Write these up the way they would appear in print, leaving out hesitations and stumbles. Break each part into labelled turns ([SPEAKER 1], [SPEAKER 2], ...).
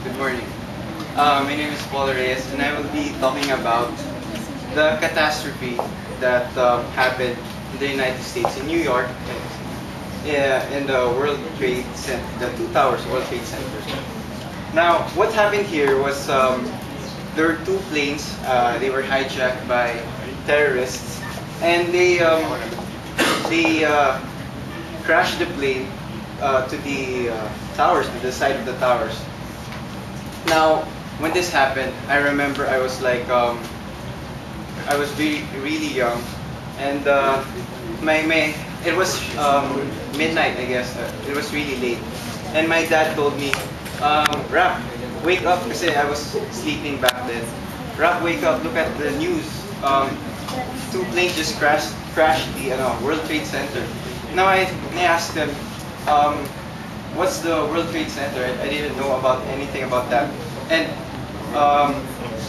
[SPEAKER 1] Good morning. My name is Paul Reyes, and I will be talking about the catastrophe that happened in the United States, in New York, in the World Trade Center, the two towers, World Trade Center. Now, what happened here was there were two planes. They were hijacked by terrorists, and they crashed the plane to the towers, to the side of the towers. Now, when this happened, I remember I was like, I was really young, and it was midnight, I guess. It was really late, and my dad told me, Rap, wake up, because I was sleeping back then. Rap, wake up, look at the news. Two planes just crashed the World Trade Center. Now I asked them, what's the World Trade Center? I didn't know about anything about that. And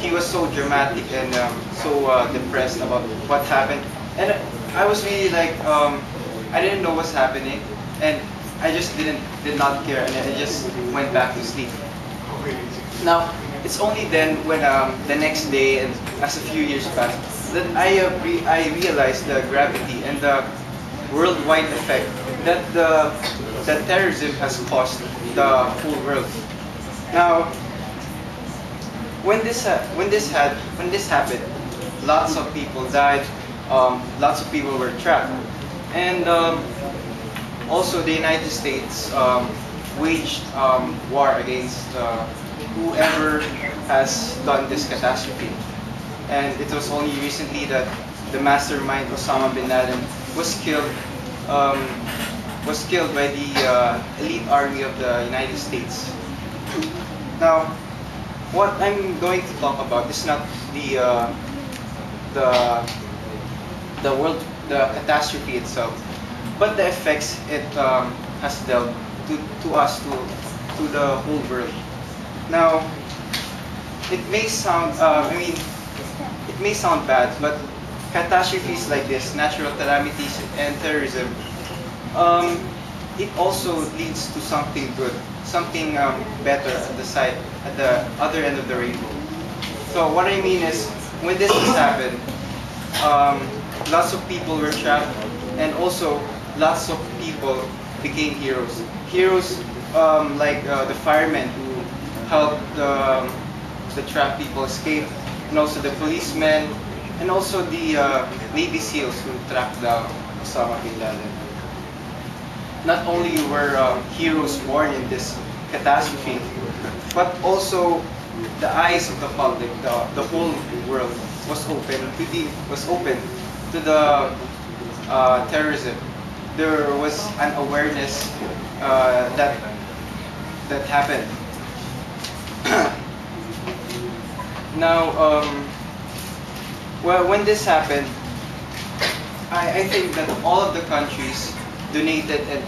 [SPEAKER 1] he was so dramatic and so depressed about what happened. And I was really like, I didn't know what's happening, and I just did not care, and I just went back to sleep. Now, it's only then when the next day, and as a few years passed, that I realized the gravity and the worldwide effect that that terrorism has caused the whole world. Now, when this happened, lots of people died, lots of people were trapped, and also the United States waged war against whoever has done this catastrophe. And it was only recently that the mastermind Osama bin Laden was killed by the elite army of the United States. Now, what I'm going to talk about is not the the catastrophe itself, but the effects it has dealt to us, to the whole world. Now, it may sound, it may sound bad, but catastrophes like this, natural calamities and terrorism, it also leads to something good, something better at the other end of the rainbow. So what I mean is, when this has happened, lots of people were trapped, and also lots of people became heroes. Heroes like the firemen who helped the trapped people escape, and also the policemen, and also the Navy SEALs who tracked down Osama bin Laden. Not only were heroes born in this catastrophe, but also the eyes of the public, the whole world was open to the terrorism. There was an awareness that happened. Now, well, when this happened, I think that all of the countries donated and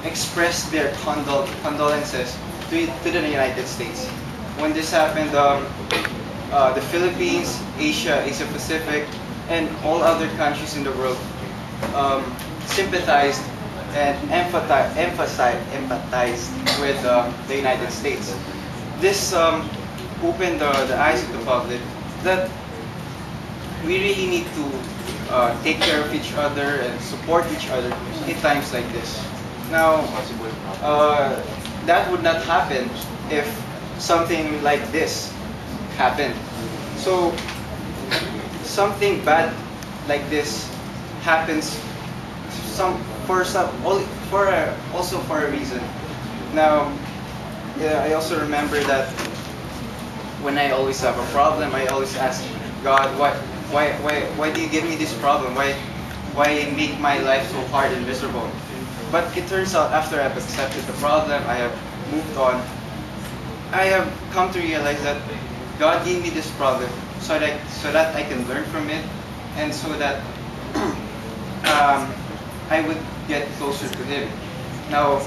[SPEAKER 1] expressed their condolences to the United States. When this happened, the Philippines, Asia Pacific, and all other countries in the world sympathized and empathized with the United States. This opened the eyes of the public that we really need to take care of each other and support each other in times like this. Now, that would not happen if something like this happened. So, something bad like this happens also for a reason. Now, I also remember that when I always have a problem, I always ask God, why do you give me this problem? Why make my life so hard and miserable? But it turns out, after I've accepted the problem, I have moved on, I have come to realize that God gave me this problem so that I can learn from it, and so that I would get closer to Him. Now,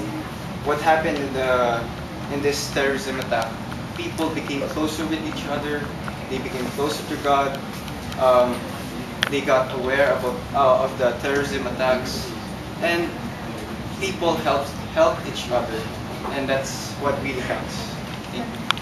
[SPEAKER 1] what happened in this terrorism attack? People became closer with each other. They became closer to God. They got aware of the terrorism attacks, and people helped each other, and that's what really counts. Thank you.